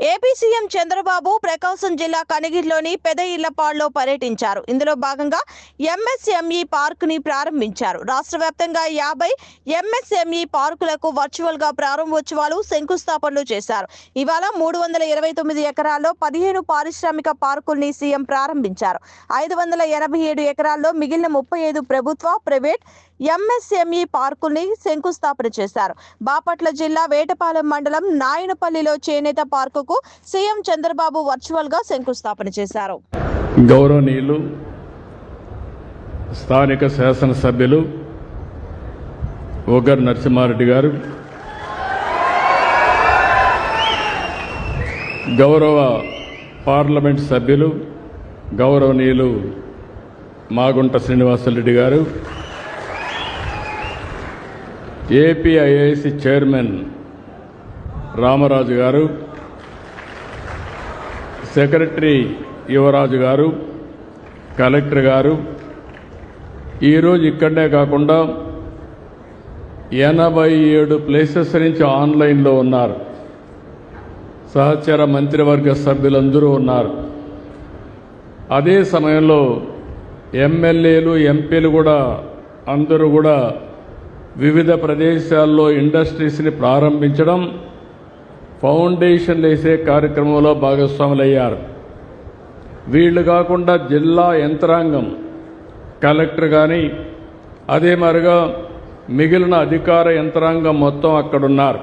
AP CM Chandrababu ప్రకాశం జిల్లా కనిగిరిలోని పెద ఇళ్లపాడులో పర్యటించారు. ఇందులో భాగంగా ఎంఎస్ఎంఈ పార్క్ ని ప్రారంభించారు. రాష్ట్ర వ్యాప్తంగా 50 ఎంఎస్ఎంఈ పార్కులకు వర్చువల్ గా ప్రారంభోత్సవాలు, శంకుస్థాపనలు చేశారు. ఇవాళ 329 ఎకరాల్లో 15 పారిశ్రామిక పార్కుల్ని సీఎం ప్రారంభించారు. 587 ఎకరాల్లో మిగిలిన 35 ప్రభుత్వ, ప్రైవేట్ ఎంఎస్ఎంఈ పార్కుల్ని శంకుస్థాపన చేశారు. బాపట్ల జిల్లా వేటపాలెం మండలం నాయనపల్లిలో చేనేత పార్కుకు సీఎం చంద్రబాబు వర్చువల్ గా శంకుస్థాపన చేశారు. గౌరవనీయులు స్థానిక శాసనసభ్యులు ఓగర్ నరసింహారెడ్డి గారు, గౌరవ పార్లమెంట్ సభ్యులు గౌరవనీయులు మాగుంట శ్రీనివాసరెడ్డి గారు, ఏపీఐఐసి చైర్మన్ రామరాజు గారు, సెక్రటరీ యువరాజు గారు, కలెక్టర్ గారు, ఈరోజు ఇక్కడనే కాకుండా 87 ప్లేసెస్ నుంచి ఆన్లైన్లో ఉన్నారు. సహచర మంత్రివర్గ సభ్యులందరూ ఉన్నారు. అదే సమయంలో ఎమ్మెల్యేలు, ఎంపీలు కూడా అందరూ కూడా వివిధ ప్రదేశాల్లో ఇండస్ట్రీస్ని ప్రారంభించడం, ఫౌండేషన్ వేసే కార్యక్రమంలో భాగస్వాములయ్యారు. వీళ్ళు కాకుండా జిల్లా యంత్రాంగం, కలెక్టర్ కానీ అదే మరిగా మిగిలిన అధికార యంత్రాంగం మొత్తం అక్కడున్నారు.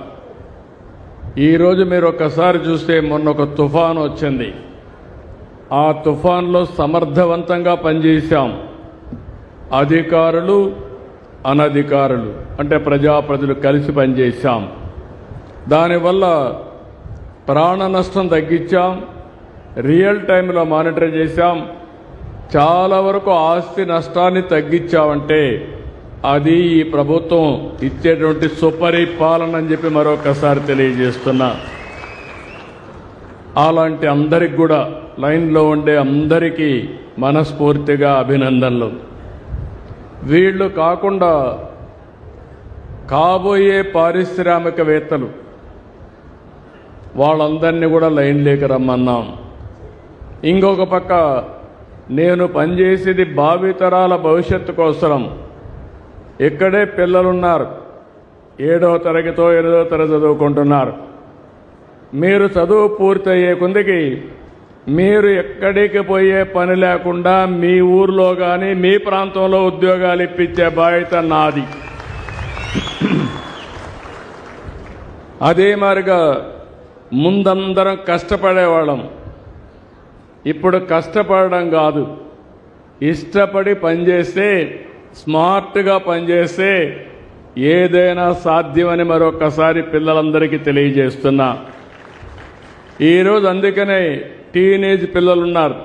ఈరోజు మీరు ఒక్కసారి చూస్తే మొన్న ఒక తుఫాను వచ్చింది. ఆ తుఫాన్లో సమర్థవంతంగా పనిచేశాం. అధికారులు, అనధికారులు అంటే ప్రజాప్రతినిధులు కలిసి పనిచేశాం. దానివల్ల ప్రాణ నష్టం తగ్గించాం, రియల్ టైంలో మానిటర్ చేశాం, చాలా వరకు ఆస్తి నష్టాన్ని తగ్గించామంటే అది ఈ ప్రభుత్వం ఇచ్చేటువంటి సుపరిపాలన అని చెప్పి మరొకసారి తెలియజేస్తున్నా. అలాంటి అందరికి కూడా లైన్లో ఉండే అందరికీ మనస్ఫూర్తిగా అభినందనలు. వీళ్ళు కాకుండా కాబోయే పారిశ్రామికవేత్తలు వాళ్ళందరినీ కూడా లైన్లోకి రమ్మన్నాం. ఇంకొక పక్క నేను పనిచేసేది భావితరాల భవిష్యత్తు కోసం. ఇక్కడే పిల్లలున్నారు, 7వ తరగతో 8వ తరగతి చదువుకుంటున్నారు. మీరు చదువు పూర్తయ్యే కొందికి మీరు ఎక్కడికి పోయే పని లేకుండా మీ ఊర్లో కానీ మీ ప్రాంతంలో ఉద్యోగాలు ఇప్పించే బాధ్యత నాది. అదే మాదిరిగా ముందందరం కష్టపడేవాళ్ళం. ఇప్పుడు కష్టపడడం కాదు, ఇష్టపడి పనిచేస్తే, స్మార్ట్గా పనిచేస్తే ఏదైనా సాధ్యమని మరొకసారి పిల్లలందరికీ తెలియజేస్తున్నా. ఈరోజు అందుకనే టీనేజ్ పిల్లలున్నారు,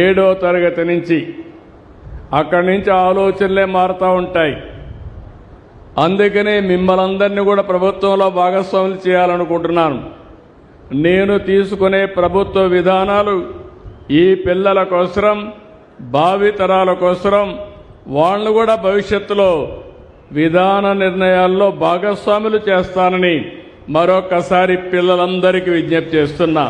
7వ తరగతి నుంచి. అక్కడి నుంచి ఆలోచనలే మారుతూ ఉంటాయి. అందుకనే మిమ్మల్ని అందరినీ కూడా ప్రభుత్వంలో భాగస్వాములు చేయాలనుకుంటున్నాను. నేను తీసుకునే ప్రభుత్వ విధానాలు ఈ పిల్లల కోసం, భావితరాల కోసం, వాళ్ళు కూడా భవిష్యత్తులో విధాన నిర్ణయాల్లో భాగస్వాములు చేస్తానని మరొకసారి పిల్లలందరికీ విజ్ఞప్తి చేస్తున్నా.